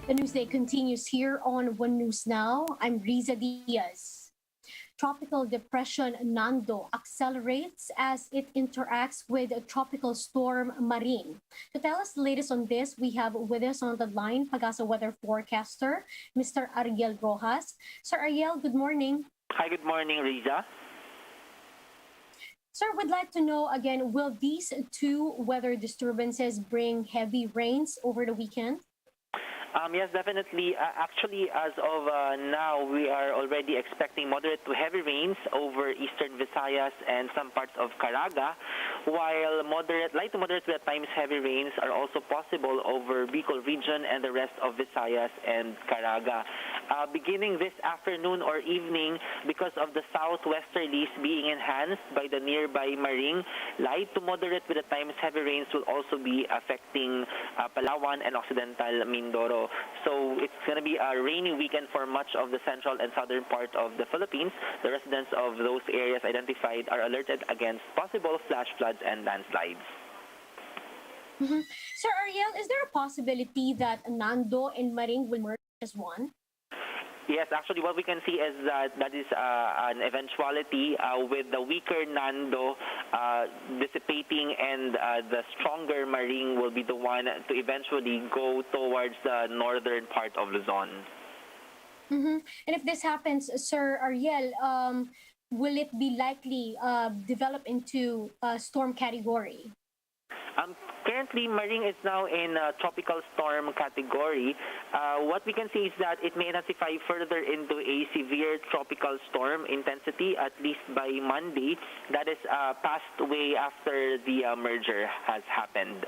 The Newsday continues here on One News Now. I'm Riza Diaz. Tropical depression Nando accelerates as it interacts with tropical storm Maring. To tell us the latest on this, we have with us on the line Pagasa weather forecaster, Mr. Ariel Rojas. Sir Ariel, good morning. Hi, good morning, Riza. Sir, we'd like to know again, will these two weather disturbances bring heavy rains over the weekend? Yes, definitely. Actually, as of now, we are already expecting moderate to heavy rains over eastern Visayas and some parts of Caraga, while light to moderate at times heavy rains are also possible over Bicol region and the rest of Visayas and Caraga. Beginning this afternoon or evening, because of the southwesterlies being enhanced by the nearby Maring, light to moderate with at times heavy rains will also be affecting Palawan and Occidental Mindoro. So it's going to be a rainy weekend for much of the central and southern part of the Philippines. The residents of those areas identified are alerted against possible flash floods and landslides. Sir Ariel, is there a possibility that Nando and Maring will merge as one? Yes, actually, what we can see is that is an eventuality with the weaker Nando dissipating and the stronger Maring will be the one to eventually go towards the northern part of Luzon. And if this happens, Sir Ariel, will it be likely develop into a storm category? Currently, Maring is now in tropical storm category. What we can see is that it may intensify further into a severe tropical storm intensity, at least by Monday. That is passed way after the merger has happened.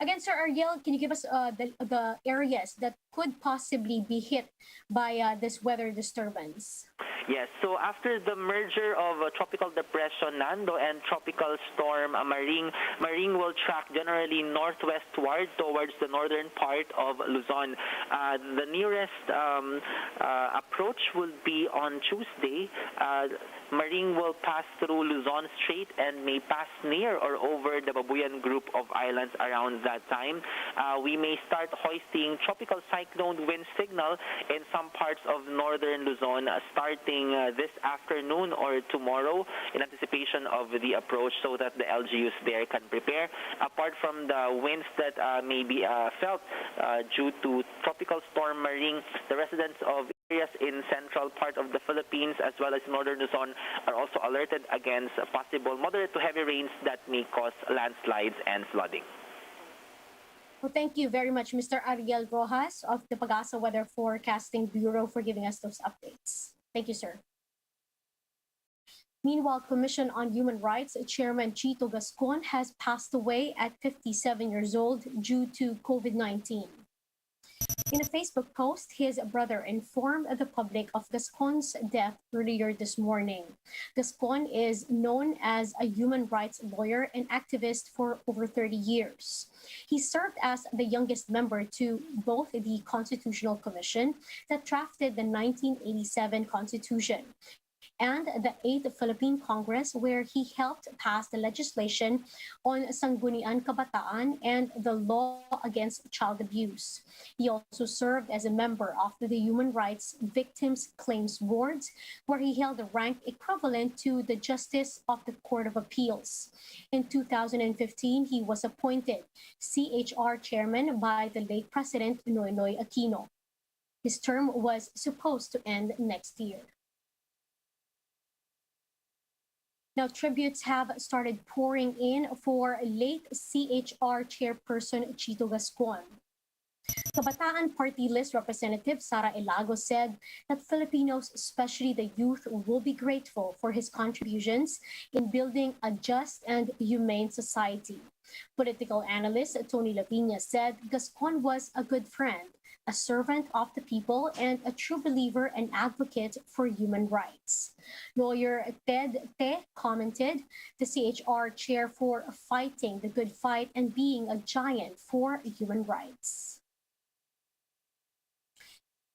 Again, Sir Ariel, can you give us the areas that could possibly be hit by this weather disturbance? Yes, so after the merger of tropical depression Nando and tropical storm Maring, Maring will track generally northwestward towards the northern part of Luzon. The nearest approach will be on Tuesday. Maring will pass through Luzon Strait and may pass near or over the Babuyan group of islands around that time. We may start hoisting tropical cyclone wind signal in some parts of northern Luzon starting this afternoon or tomorrow in anticipation of the approach so that the LGUs there can prepare. Apart from the winds that may be felt due to tropical storm Maring, the residents of areas in central part of the Philippines as well as northern Luzon are also alerted against possible moderate to heavy rains that may cause landslides and flooding. Well, thank you very much, Mr. Ariel Rojas of the Pagasa Weather Forecasting Bureau for giving us those updates. Thank you, sir. Meanwhile, Commission on Human Rights Chairman Chito Gascon has passed away at 57 years old due to COVID-19. In a Facebook post, his brother informed the public of Gascon's death earlier this morning. Gascon is known as a human rights lawyer and activist for over 30 years. He served as the youngest member to both the Constitutional Commission that drafted the 1987 Constitution and the 8th Philippine Congress, where he helped pass the legislation on Sangguniang Kabataan and the law against child abuse. He also served as a member of the Human Rights Victims Claims Boards, where he held a rank equivalent to the Justice of the Court of Appeals. In 2015, he was appointed CHR Chairman by the late President Noynoy Aquino. His term was supposed to end next year. Now, tributes have started pouring in for late CHR Chairperson Chito Gascon. Kabataan Party List Representative Sara Elago said that Filipinos, especially the youth, will be grateful for his contributions in building a just and humane society. Political analyst Tony Lavinia said Gascon was a good friend, a servant of the people, and a true believer and advocate for human rights. Lawyer Ted Te commented, the CHR chair for fighting the good fight and being a giant for human rights.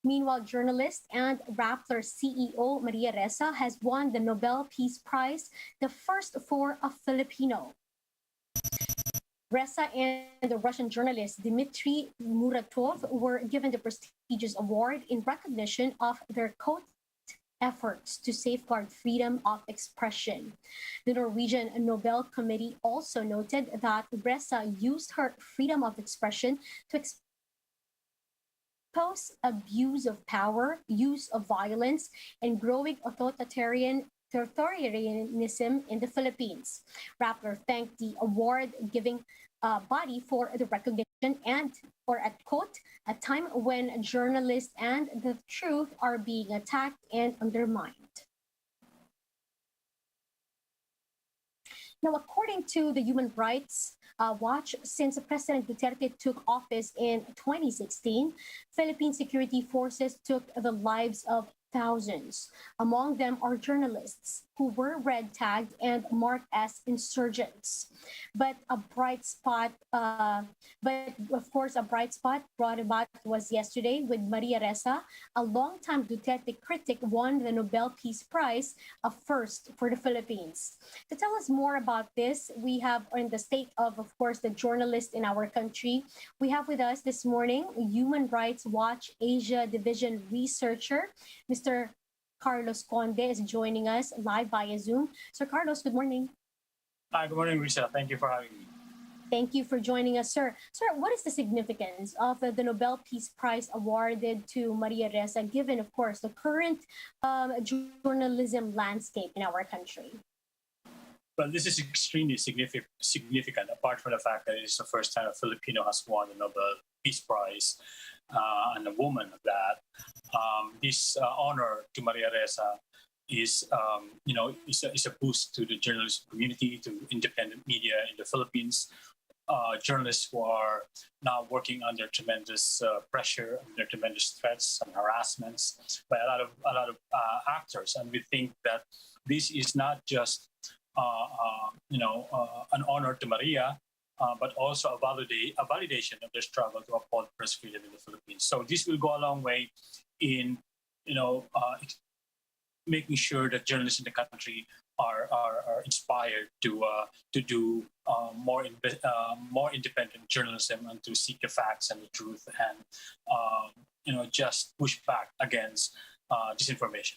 Meanwhile, journalist and Rappler CEO Maria Ressa has won the Nobel Peace Prize, the first for a Filipino. Ressa and the Russian journalist Dmitry Muratov were given the prestigious award in recognition of their efforts to safeguard freedom of expression. The Norwegian Nobel Committee also noted that Ressa used her freedom of expression to expose abuse of power, use of violence, and growing authoritarianism in the Philippines. Rappler thanked the award-giving body for the recognition and, or at quote, a time when journalists and the truth are being attacked and undermined. Now, according to the Human Rights Watch, since President Duterte took office in 2016, Philippine security forces took the lives of thousands. Among them are journalists who were red tagged and marked as insurgents. But a bright spot, brought about was yesterday with Maria Ressa, a longtime Duterte critic, won the Nobel Peace Prize, a first for the Philippines. To tell us more about this, we have in the state of course, the journalist in our country. We have with us this morning Human Rights Watch Asia Division researcher, Mr. Carlos Conde is joining us live via Zoom. Sir Carlos, good morning. Hi, good morning, Risa. Thank you for having me. Thank you for joining us, sir. Sir, what is the significance of the Nobel Peace Prize awarded to Maria Ressa, given, of course, the current journalism landscape in our country? Well, this is extremely significant, apart from the fact that it is the first time a Filipino has won the Nobel Peace Prize, and a woman of that. This honor to Maria Ressa is a boost to the journalism community, to independent media in the Philippines. Journalists who are now working under tremendous pressure, under tremendous threats and harassments by a lot of actors, and we think that this is not just an honor to Maria, but also a validation of their struggle to uphold press freedom in the Philippines. So this will go a long way in, making sure that journalists in the country are inspired to do more independent journalism and to seek the facts and the truth and just push back against disinformation.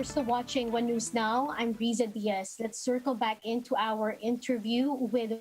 You're still watching One News Now. I'm Riza Diaz. Let's circle back into our interview with